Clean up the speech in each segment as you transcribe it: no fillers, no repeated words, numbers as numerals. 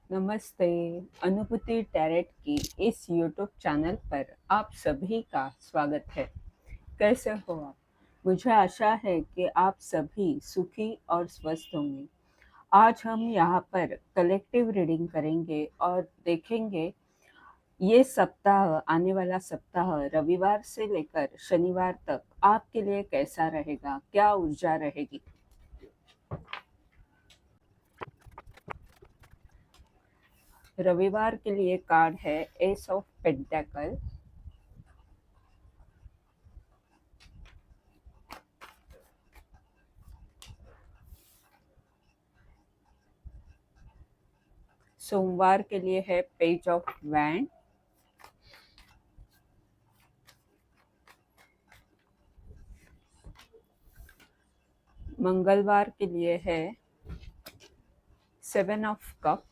नमस्ते। अनुभूति टैरेट की इस यूट्यूब चैनल पर आप सभी का स्वागत है। कैसे हो आप? मुझे आशा है कि आप सभी सुखी और स्वस्थ होंगे। आज हम यहाँ पर कलेक्टिव रीडिंग करेंगे और देखेंगे ये सप्ताह, आने वाला सप्ताह रविवार से लेकर शनिवार तक आपके लिए कैसा रहेगा, क्या ऊर्जा रहेगी। रविवार के लिए कार्ड है एस ऑफ पेंटाकल, सोमवार के लिए है पेज ऑफ वैंड, मंगलवार के लिए है 7 ऑफ कप,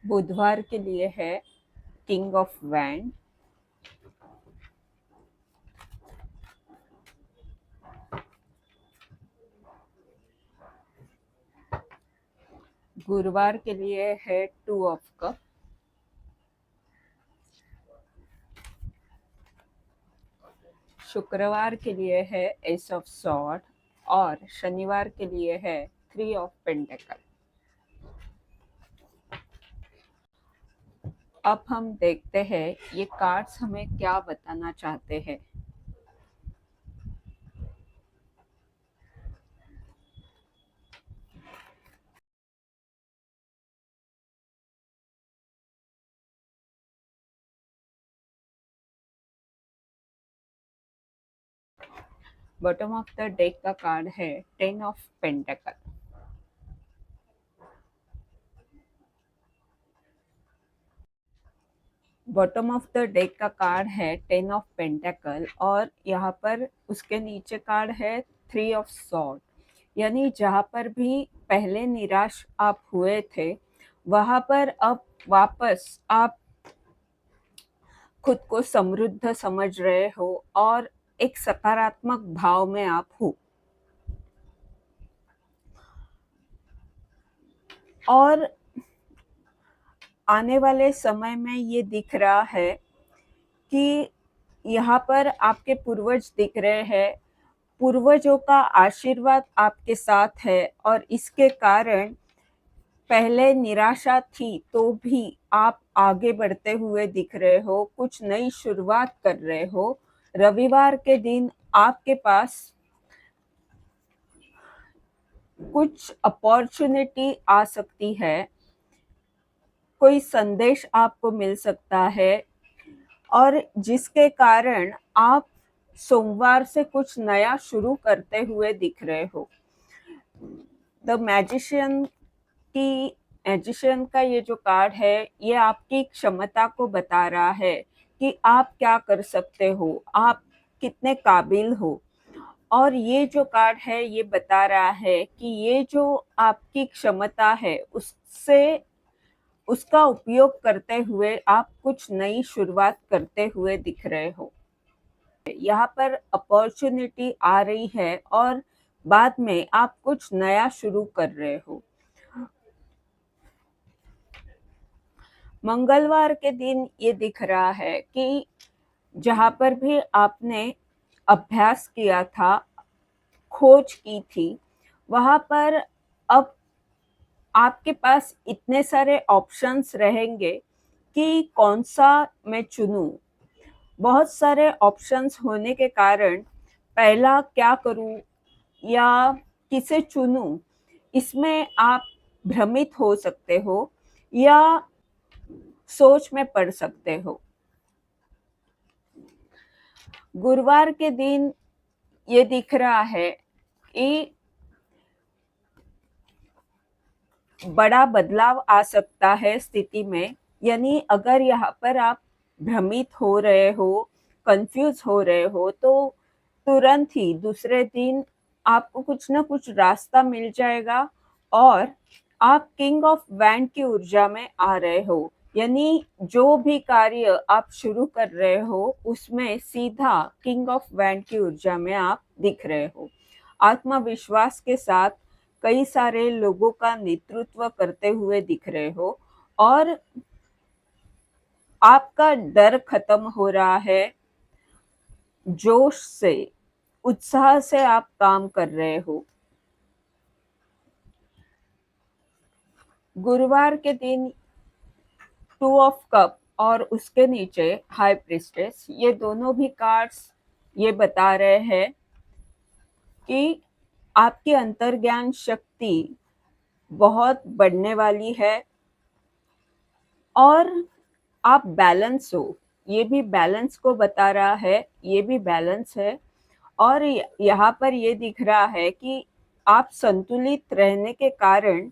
बुधवार के लिए है किंग ऑफ वैंड, गुरुवार के लिए है 2 ऑफ कप, शुक्रवार के लिए है एस ऑफ सॉर्ड और शनिवार के लिए है 3 ऑफ पेंटेकल। अब हम देखते हैं ये कार्ड्स हमें क्या बताना चाहते हैं। बॉटम ऑफ द डेक का कार्ड है 10 of pentacle. Bottom of the deck का कार्ड है 10 ऑफ पेंटेकल और यहाँ पर उसके नीचे कार्ड है 3 ऑफ सॉर्ड। यानी जहाँ पर भी पहले निराश आप हुए थे वहाँ पर अब वापस आप खुद को समृद्ध समझ रहे हो और एक सकारात्मक भाव में आप हो। और आने वाले समय में ये दिख रहा है कि यहाँ पर आपके पूर्वज दिख रहे हैं, पूर्वजों का आशीर्वाद आपके साथ है और इसके कारण पहले निराशा थी तो भी आप आगे बढ़ते हुए दिख रहे हो, कुछ नई शुरुआत कर रहे हो। रविवार के दिन आपके पास कुछ अपॉर्चुनिटी आ सकती है, कोई संदेश आपको मिल सकता है और जिसके कारण आप सोमवार से कुछ नया शुरू करते हुए दिख रहे हो। द मैजिशियन का ये जो कार्ड है ये आपकी क्षमता को बता रहा है कि आप क्या कर सकते हो, आप कितने काबिल हो। और ये जो कार्ड है ये बता रहा है कि ये जो आपकी क्षमता है उससे उसका उपयोग करते हुए आप कुछ नई शुरुआत करते हुए दिख रहे हो। यहाँ पर अपॉर्चुनिटी आ रही है और बाद में आप कुछ नया शुरू कर रहे हो। मंगलवार के दिन ये दिख रहा है कि जहाँ पर भी आपने अभ्यास किया था, खोज की थी, वहाँ पर अब आपके पास इतने सारे ऑप्शंस रहेंगे कि कौन सा मैं चुनूं। बहुत सारे ऑप्शंस होने के कारण पहला क्या करूं या किसे चुनूं, इसमें आप भ्रमित हो सकते हो या सोच में पड़ सकते हो। गुरुवार के दिन ये दिख रहा है कि बड़ा बदलाव आ सकता है स्थिति में। यानी अगर यहाँ पर आप भ्रमित हो रहे हो, कंफ्यूज हो रहे हो तो तुरंत ही दूसरे दिन आपको कुछ ना कुछ रास्ता मिल जाएगा और आप किंग ऑफ वैंड की ऊर्जा में आ रहे हो। यानी जो भी कार्य आप शुरू कर रहे हो उसमें सीधा किंग ऑफ वैंड की ऊर्जा में आप दिख रहे हो। आत्मविश्वास के साथ कई सारे लोगों का नेतृत्व करते हुए दिख रहे हो और आपका डर खत्म हो रहा है। जोश से, उत्साह से आप काम कर रहे हो। गुरुवार के दिन 2 ऑफ कप और उसके नीचे हाई प्रिस्टेस, ये दोनों भी कार्ड्स ये बता रहे हैं कि आपकी अंतर्ज्ञान शक्ति बहुत बढ़ने वाली है और आप बैलेंस हो। ये भी बैलेंस को बता रहा है, ये भी बैलेंस है। और यहाँ पर ये दिख रहा है कि आप संतुलित रहने के कारण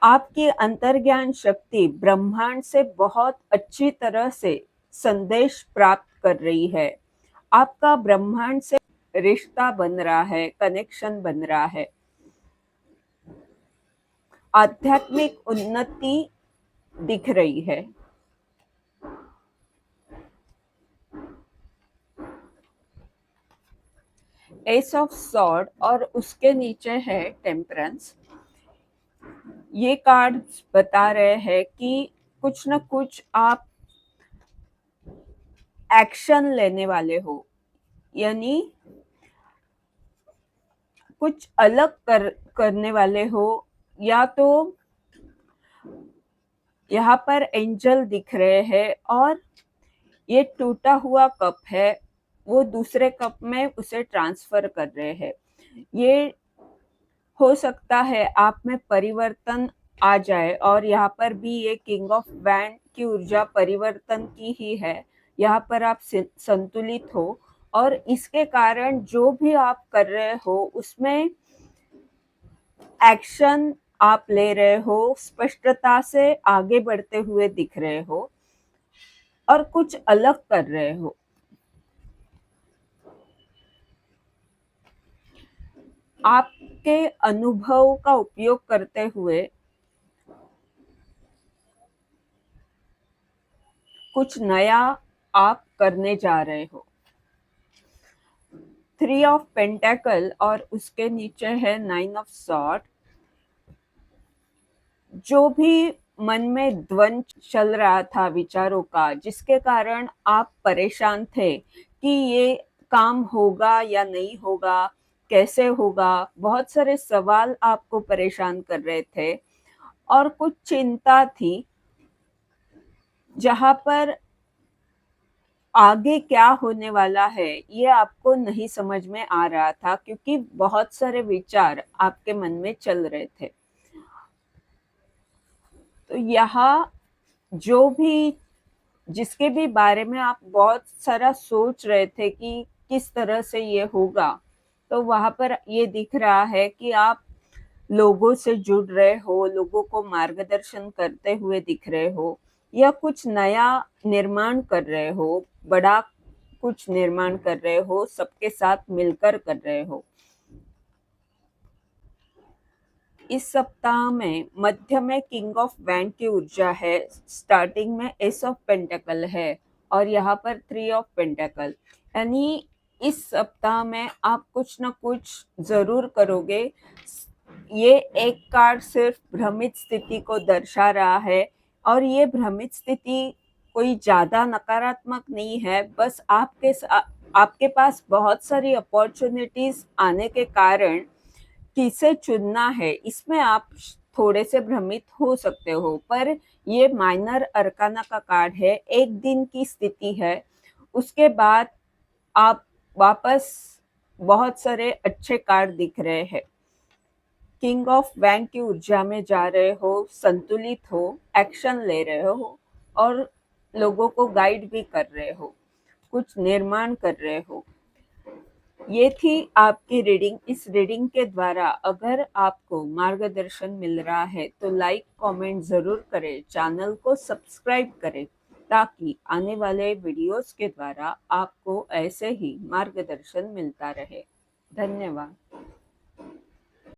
आपकी अंतर्ज्ञान शक्ति ब्रह्मांड से बहुत अच्छी तरह से संदेश प्राप्त कर रही है। आपका ब्रह्मांड से रिश्ता बन रहा है, कनेक्शन बन रहा है। आध्यात्मिक उन्नति दिख रही है। एस ऑफ सॉर्ड और उसके नीचे है टेम्परेंस। ये कार्ड्स बता रहे हैं कि कुछ न कुछ आप एक्शन लेने वाले हो, यानी कुछ अलग करने वाले हो। या तो यहाँ पर एंजल दिख रहे हैं और ये टूटा हुआ कप है, वो दूसरे कप में उसे ट्रांसफर कर रहे हैं। ये हो सकता है आप में परिवर्तन आ जाए और यहाँ पर भी ये किंग ऑफ वैंड की ऊर्जा परिवर्तन की ही है। यहाँ पर आप संतुलित हो और इसके कारण जो भी आप कर रहे हो उसमें एक्शन आप ले रहे हो, स्पष्टता से आगे बढ़ते हुए दिख रहे हो और कुछ अलग कर रहे हो। आपके अनुभव का उपयोग करते हुए कुछ नया आप करने जा रहे हो। 3 ऑफ पेंटेकल और उसके नीचे है 9 ऑफ सॉर्ड। जो भी मन में द्वंद चल रहा था विचारों का, जिसके कारण आप परेशान थे कि ये काम होगा या नहीं होगा, कैसे होगा, बहुत सारे सवाल आपको परेशान कर रहे थे और कुछ चिंता थी जहां पर आगे क्या होने वाला है ये आपको नहीं समझ में आ रहा था, क्योंकि बहुत सारे विचार आपके मन में चल रहे थे। तो यहाँ जो भी, जिसके भी बारे में आप बहुत सारा सोच रहे थे कि किस तरह से ये होगा, तो वहां पर ये दिख रहा है कि आप लोगों से जुड़ रहे हो, लोगों को मार्गदर्शन करते हुए दिख रहे हो या कुछ नया निर्माण कर रहे हो, बड़ा कुछ निर्माण कर रहे हो, सबके साथ मिलकर कर रहे हो। इस सप्ताह में मध्य में किंग ऑफ वैंड की ऊर्जा है, स्टार्टिंग में एस ऑफ पेंटेकल है और यहाँ पर 3 ऑफ पेंटेकल। यानी इस सप्ताह में आप कुछ ना कुछ जरूर करोगे। ये एक कार्ड सिर्फ भ्रमित स्थिति को दर्शा रहा है और ये भ्रमित स्थिति कोई ज्यादा नकारात्मक नहीं है, बस आपके पास बहुत सारी अपॉर्चुनिटीज आने के कारण किसे चुनना है इसमें आप थोड़े से भ्रमित हो सकते हो। पर ये माइनर अरकाना का कार्ड है, एक दिन की स्थिति है, उसके बाद आप वापस बहुत सारे अच्छे कार्ड दिख रहे हैं। किंग ऑफ वैंड की ऊर्जा में जा रहे हो, संतुलित हो, एक्शन ले रहे हो और लोगों को गाइड भी कर रहे हो, कुछ निर्माण कर रहे हो। ये थी आपकी रीडिंग। इस रीडिंग के द्वारा अगर आपको मार्गदर्शन मिल रहा है तो लाइक कमेंट ज़रूर करें, चैनल को सब्सक्राइब करें ताकि आने वाले वीडियोस के द्वारा आपको ऐसे ही मार्गदर्शन मिलता रहे। धन्यवाद।